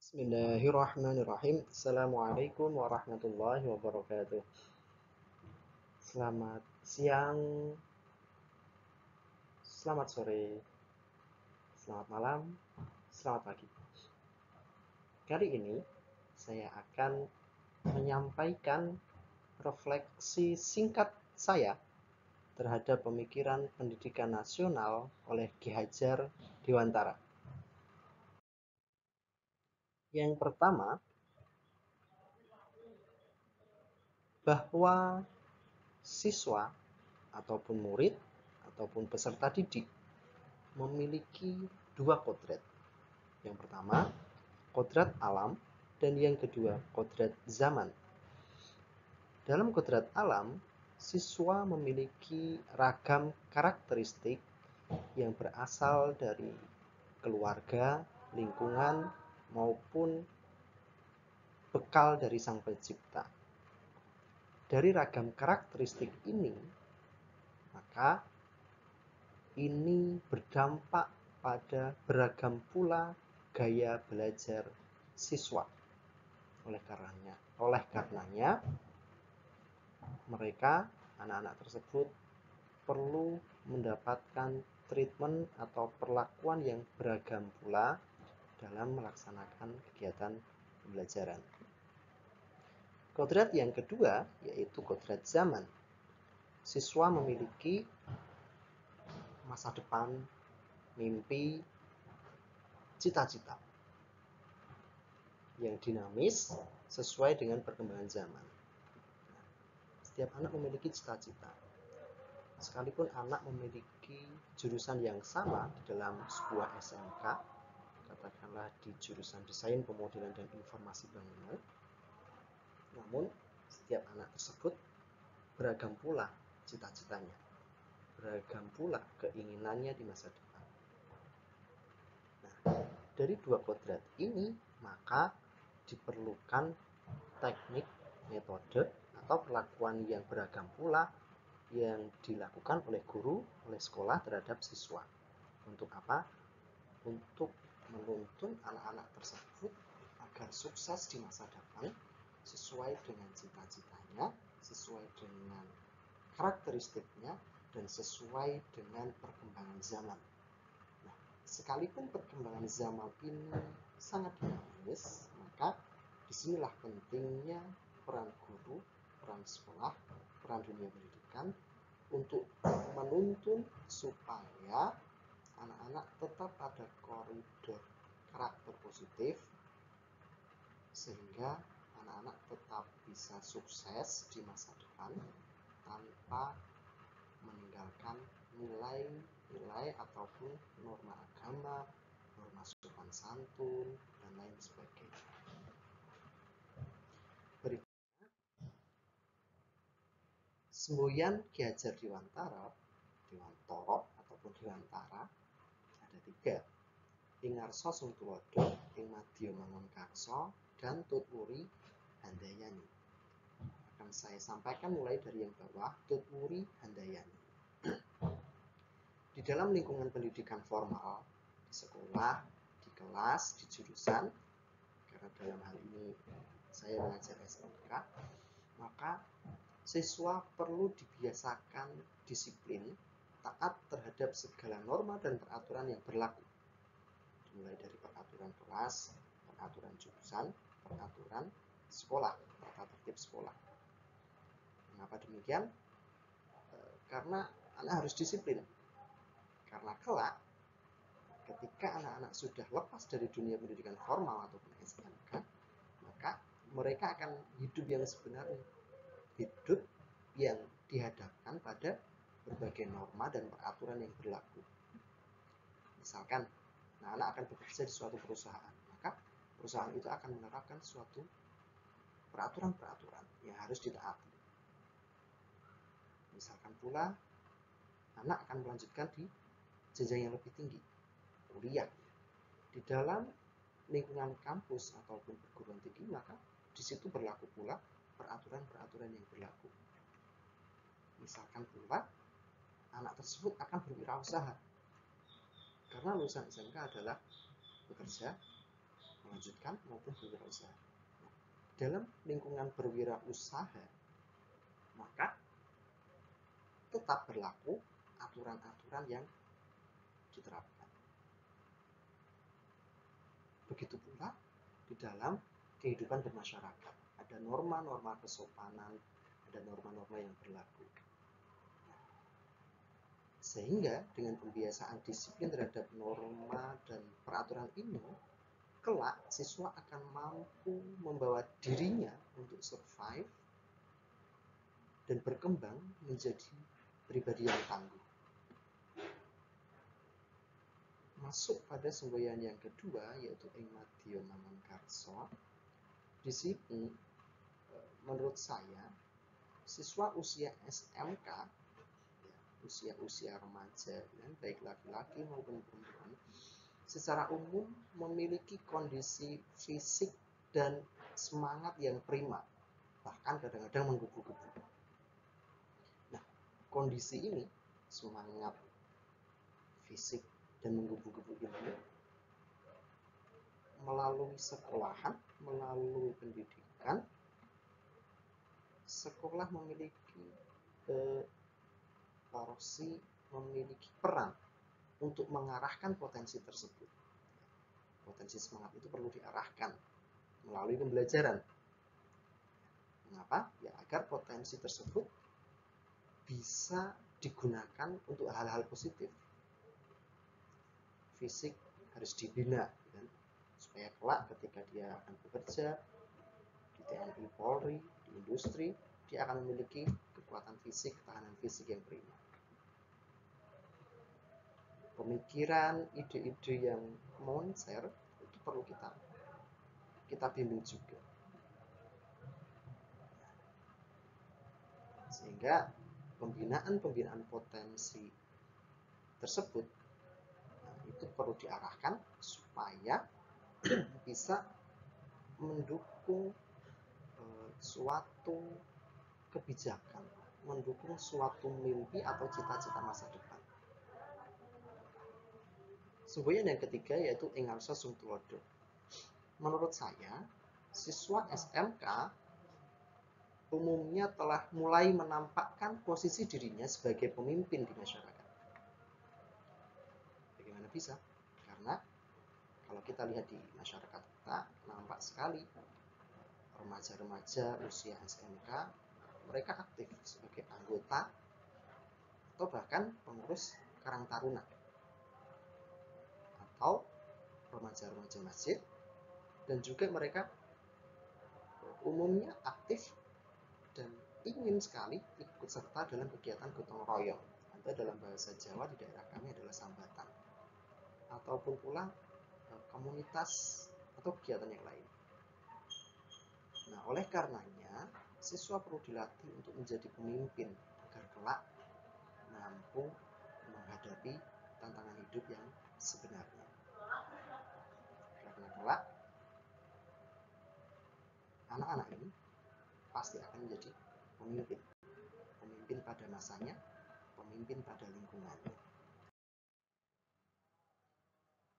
Bismillahirrahmanirrahim. Assalamualaikum warahmatullahi wabarakatuh. Selamat siang, selamat sore, selamat malam, selamat pagi. Kali ini saya akan menyampaikan refleksi singkat saya terhadap pemikiran pendidikan nasional oleh Ki Hajar Dewantara. Yang pertama, bahwa siswa ataupun murid ataupun peserta didik memiliki dua kodrat. Yang pertama, kodrat alam, dan yang kedua, kodrat zaman. Dalam kodrat alam, siswa memiliki ragam karakteristik yang berasal dari keluarga, lingkungan, maupun bekal dari Sang Pencipta. Dari ragam karakteristik ini, maka ini berdampak pada beragam pula gaya belajar siswa. Oleh karenanya, mereka, anak-anak tersebut, perlu mendapatkan treatment atau perlakuan yang beragam pula dalam melaksanakan kegiatan pembelajaran. Kodrat yang kedua yaitu kodrat zaman. Siswa memiliki masa depan, mimpi, cita-cita yang dinamis sesuai dengan perkembangan zaman. Setiap anak memiliki cita-cita. Sekalipun anak memiliki jurusan yang sama di dalam sebuah SMK, katakanlah di jurusan Desain Pemodelan dan Informasi Bangunan, namun setiap anak tersebut beragam pula cita-citanya, beragam pula keinginannya di masa depan. Nah, dari dua kodrat ini maka diperlukan teknik, metode, atau perlakuan yang beragam pula yang dilakukan oleh guru, oleh sekolah terhadap siswa. Untuk apa? Untuk menuntun anak-anak tersebut agar sukses di masa depan sesuai dengan cita-citanya, sesuai dengan karakteristiknya, dan sesuai dengan perkembangan zaman. Nah, sekalipun perkembangan zaman ini sangat dinamis, maka disinilah pentingnya peran guru, peran sekolah, peran dunia pendidikan untuk menuntun supaya anak-anak tetap pada koridor karakter positif, sehingga anak-anak tetap bisa sukses di masa depan tanpa meninggalkan nilai-nilai ataupun norma agama, norma sopan santun, dan lain sebagainya. Berikutnya, semboyan Ki Hajar Dewantara ataupun Dewantara ada 3. Ing ngarsa sing tuladha, ing madya mangun kaksa, dan tutwuri handayani. Akan saya sampaikan mulai dari yang bawah, tutwuri handayani. Di dalam lingkungan pendidikan formal, di sekolah, di kelas, di jurusan, karena dalam hal ini saya mengajar SMK, maka siswa perlu dibiasakan disiplin, taat terhadap segala norma dan peraturan yang berlaku. Mulai dari peraturan kelas, peraturan jurusan, peraturan sekolah, tata tertib sekolah. Mengapa demikian? Karena anak harus disiplin. Karena kelak, ketika anak-anak sudah lepas dari dunia pendidikan formal ataupun SMK, maka mereka akan hidup yang sebenarnya, hidup yang dihadapkan pada berbagai norma dan peraturan yang berlaku. Misalkan, anak akan bekerja di suatu perusahaan, maka perusahaan itu akan menerapkan suatu peraturan-peraturan yang harus ditaati. Misalkan pula, anak akan melanjutkan di jenjang yang lebih tinggi, kuliah. Di dalam lingkungan kampus ataupun perguruan tinggi, maka di situ berlaku pula peraturan-peraturan yang berlaku. Misalkan pula, anak tersebut akan berwirausaha. Karena lulusan SMK adalah bekerja, melanjutkan maupun berwirausaha. Dalam lingkungan berwirausaha, maka tetap berlaku aturan-aturan yang diterapkan. Begitu pula di dalam kehidupan bermasyarakat. Ada norma-norma kesopanan, ada norma-norma yang berlaku. Sehingga dengan pembiasaan disiplin terhadap norma dan peraturan ini, kelak siswa akan mampu membawa dirinya untuk survive dan berkembang menjadi pribadi yang tangguh. Masuk pada semboyan yang kedua, yaitu ing madya manungkarsa. Di sini menurut saya siswa usia SMK, usia-usia remaja, baik laki-laki maupun perempuan, secara umum memiliki kondisi fisik dan semangat yang prima, bahkan kadang-kadang menggebu-gebu. Nah, kondisi ini, semangat fisik dan menggebu-gebu ini, melalui sekolahan, melalui pendidikan, sekolah memiliki porsi, memiliki peran untuk mengarahkan potensi tersebut. Potensi semangat itu perlu diarahkan melalui pembelajaran. Mengapa? Ya agar potensi tersebut bisa digunakan untuk hal-hal positif. Fisik harus dibina, kan? Supaya kelak ketika dia akan bekerja di TNI, Polri, di industri, dia akan memiliki kekuatan fisik, ketahanan fisik yang prima. Pemikiran, ide-ide yang moncer itu perlu kita bimbing juga, sehingga pembinaan potensi tersebut itu perlu diarahkan supaya bisa mendukung suatu kebijakan, mendukung suatu mimpi atau cita-cita masa depan. Semboyan yang ketiga yaitu ing ngarsa sung tuladha. Menurut saya, siswa SMK umumnya telah mulai menampakkan posisi dirinya sebagai pemimpin di masyarakat. Bagaimana bisa? Karena kalau kita lihat di masyarakat kita, nampak sekali remaja-remaja usia SMK, mereka aktif sebagai anggota atau bahkan pengurus Karang Taruna atau remaja-remaja masjid, dan juga mereka umumnya aktif dan ingin sekali ikut serta dalam kegiatan gotong royong, atau dalam bahasa Jawa di daerah kami adalah sambatan, ataupun pula komunitas atau kegiatan yang lain. Nah, oleh karenanya siswa perlu dilatih untuk menjadi pemimpin agar kelak mampu menghadapi tantangan hidup yang sebenarnya. Karena kelak anak-anak ini pasti akan menjadi pemimpin. Pemimpin pada masanya, pemimpin pada lingkungannya.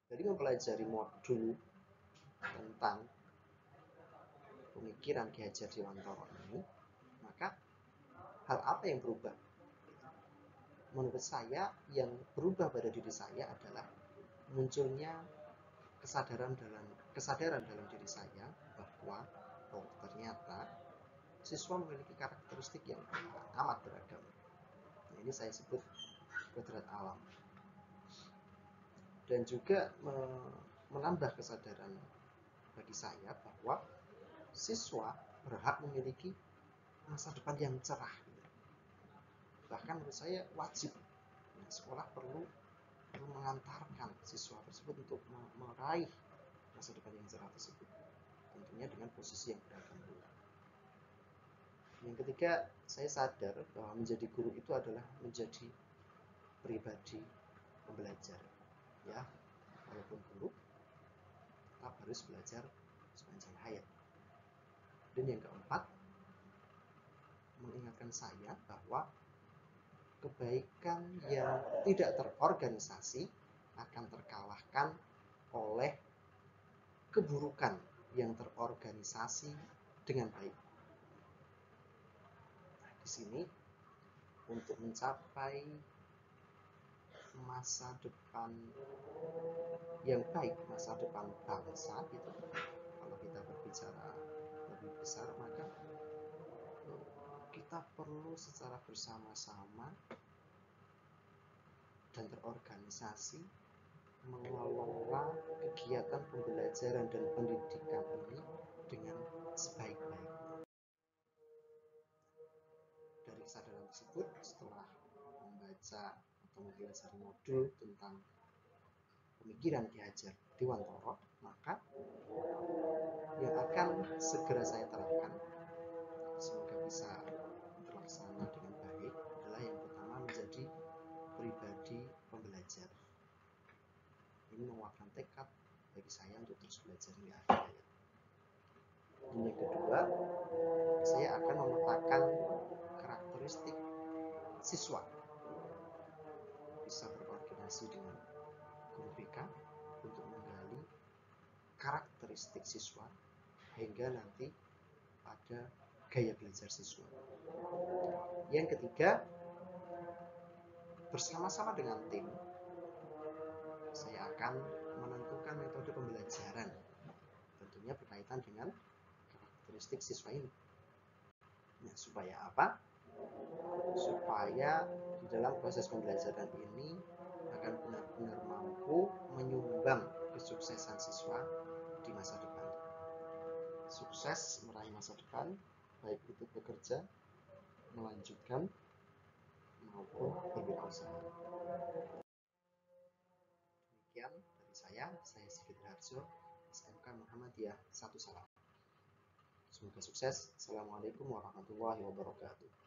Dari mempelajari modul tentang pemikiran Ki Hajar Dewantara ini, maka hal apa yang berubah? Menurut saya, yang berubah pada diri saya adalah munculnya kesadaran dalam diri saya bahwa ternyata siswa memiliki karakteristik yang amat beragam. Nah, ini saya sebut kodrat alam. Dan juga menambah kesadaran bagi saya bahwa siswa berhak memiliki masa depan yang cerah. Bahkan menurut saya wajib, sekolah perlu mengantarkan siswa tersebut untuk meraih masa depan yang cerah tersebut, tentunya dengan posisi yang beragam pula. Yang ketiga, saya sadar bahwa menjadi guru itu adalah menjadi pribadi pembelajar, ya, walaupun guru tetap harus belajar sepanjang hayat. Dan yang keempat, mengingatkan saya bahwa kebaikan yang tidak terorganisasi akan terkalahkan oleh keburukan yang terorganisasi dengan baik. Nah, di sini untuk mencapai masa depan yang baik, masa depan bangsa gitu, kalau kita berbicara lebih besar, maka kita perlu secara bersama-sama dan terorganisasi mengelola kegiatan pembelajaran dan pendidikan ini dengan sebaik-baiknya. Dari kesadaran tersebut, setelah membaca atau mempelajari modul tentang pemikiran Ki Hajar Dewantara, maka yang akan segera saya terapkan, semoga bisa terlaksana dengan baik, adalah yang pertama menjadi pribadi pembelajar. Ini menguatkan tekad bagi saya untuk terus belajar hingga akhir hayat. Dan yang kedua, saya akan memetakan karakteristik siswa, bisa berkoordinasi dengan guru BK untuk menggali karakteristik siswa hingga nanti pada gaya belajar siswa. Yang ketiga, bersama-sama dengan tim, saya akan menentukan metode pembelajaran, tentunya berkaitan dengan karakteristik siswa ini. Nah, supaya apa? Supaya di dalam proses pembelajaran ini akan benar-benar mampu menyumbang kesuksesan siswa di masa depan. Sukses meraih masa depan, baik itu bekerja, melanjutkan, maupun berwirausaha. Demikian dari saya Sigit Harjo, SMK Muhammadiyah 1 Salam. Semoga sukses. Assalamualaikum warahmatullahi wabarakatuh.